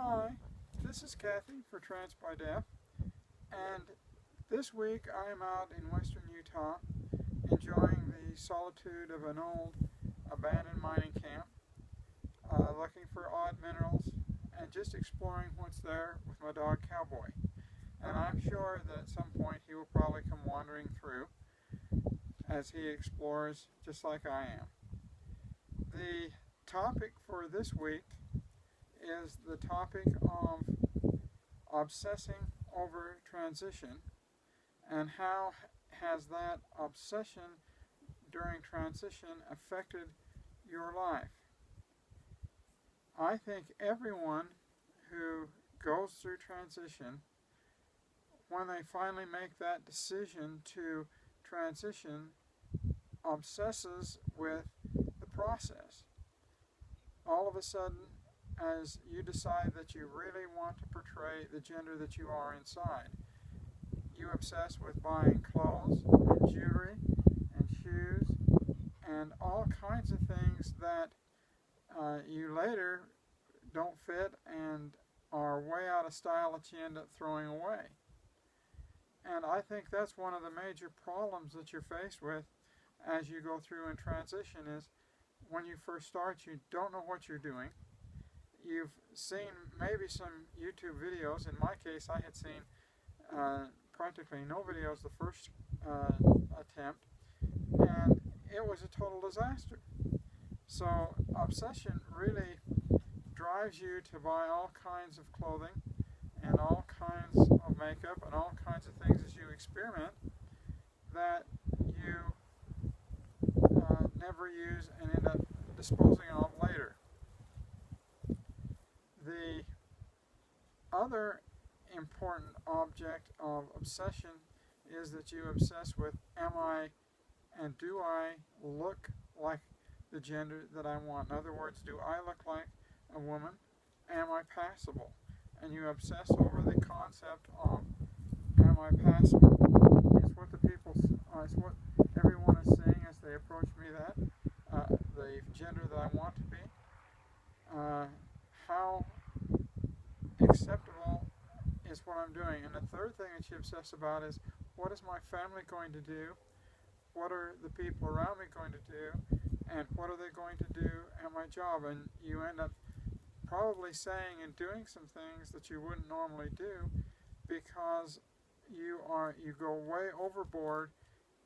Hi, this is Cathy for Trans by Deaf, and this week I am out in western Utah enjoying the solitude of an old abandoned mining camp, looking for odd minerals and just exploring what's there with my dog Cowboy. And I'm sure that at some point he will probably come wandering through as he explores just like I am. The topic for this week is the topic of obsessing over transition and how has that obsession during transition affected your life. I think everyone who goes through transition, when they finally make that decision to transition, obsesses with the process. All of a sudden, as you decide that you really want to portray the gender that you are inside, you obsess with buying clothes and jewelry and shoes and all kinds of things that you later don't fit and are way out of style that you end up throwing away. And I think that's one of the major problems that you're faced with as you go through in transition is when you first start, you don't know what you're doing. You've seen maybe some YouTube videos. In my case, I had seen practically no videos the first attempt, and it was a total disaster. So obsession really drives you to buy all kinds of clothing and all kinds of makeup and all kinds of things as you experiment that you never use and end up disposing of later. The other important object of obsession is that you obsess with, am I and do I look like the gender that I want? In other words, do I look like a woman? Am I passable? And you obsess over the concept of, am I passable? It's what the people, it's what everyone is saying as they approach me that, the gender that I want to be. How acceptable is what I'm doing. And the third thing that you obsess about is, what is my family going to do? What are the people around me going to do? And what are they going to do at my job? And you end up probably saying and doing some things that you wouldn't normally do because you go way overboard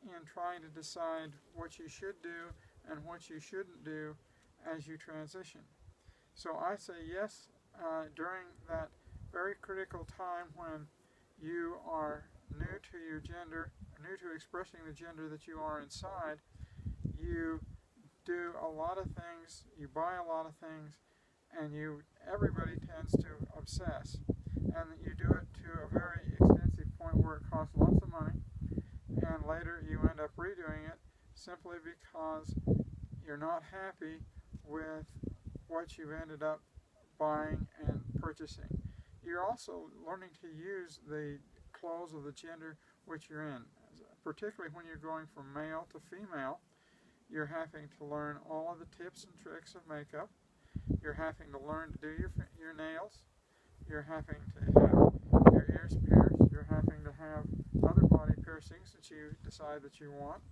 in trying to decide what you should do and what you shouldn't do as you transition. So I say yes, during that very critical time when you are new to your gender, new to expressing the gender that you are inside, you do a lot of things, you buy a lot of things, and everybody tends to obsess. And you do it to a very extensive point where it costs lots of money, and later you end up redoing it simply because you're not happy with what you've ended up buying and purchasing. You're also learning to use the clothes of the gender which you're in. Particularly when you're going from male to female, you're having to learn all of the tips and tricks of makeup. You're having to learn to do your nails. You're having to have your ears pierced. You're having to have other body piercings that you decide that you want.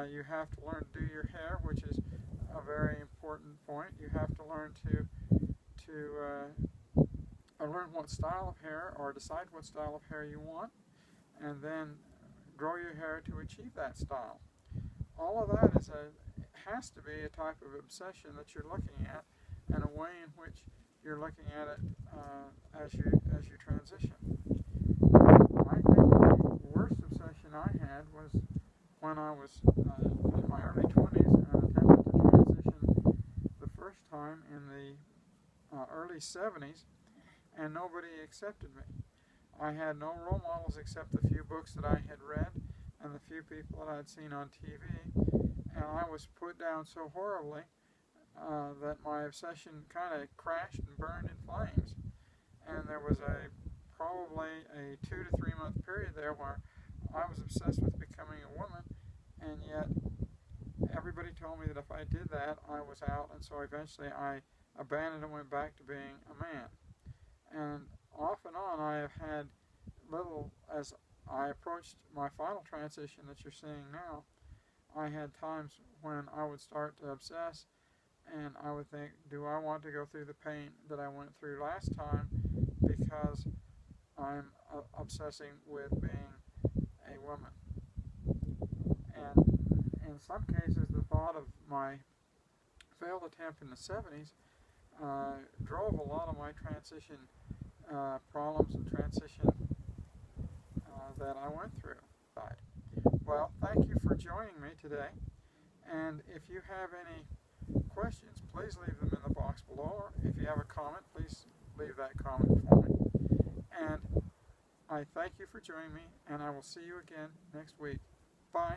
You have to learn to do your hair, which is a very important point. You have to learn to learn what style of hair, or decide what style of hair you want, and then grow your hair to achieve that style. All of that has to be a type of obsession that you're looking at, and a way in which you're looking at it as you transition. I think the worst obsession I had was when I was in my early 20s and attempted to transition the first time in the early 70s, and nobody accepted me. I had no role models except the few books that I had read and the few people that I had seen on TV, and I was put down so horribly that my obsession kind of crashed and burned in flames. And there was probably a 2 to 3 month period there where I was obsessed with becoming a woman, and yet everybody told me that if I did that, I was out, and so eventually I abandoned and went back to being a man. And off and on I have had little, as I approached my final transition that you're seeing now, I had times when I would start to obsess and I would think, do I want to go through the pain that I went through last time because I'm obsessing with being a woman? And in some cases, the thought of my failed attempt in the 70s drove a lot of my transition problems and transition that I went through. Well, thank you for joining me today. And if you have any questions, please leave them in the box below. Or if you have a comment, please leave that comment for me. And I thank you for joining me, and I will see you again next week. Bye.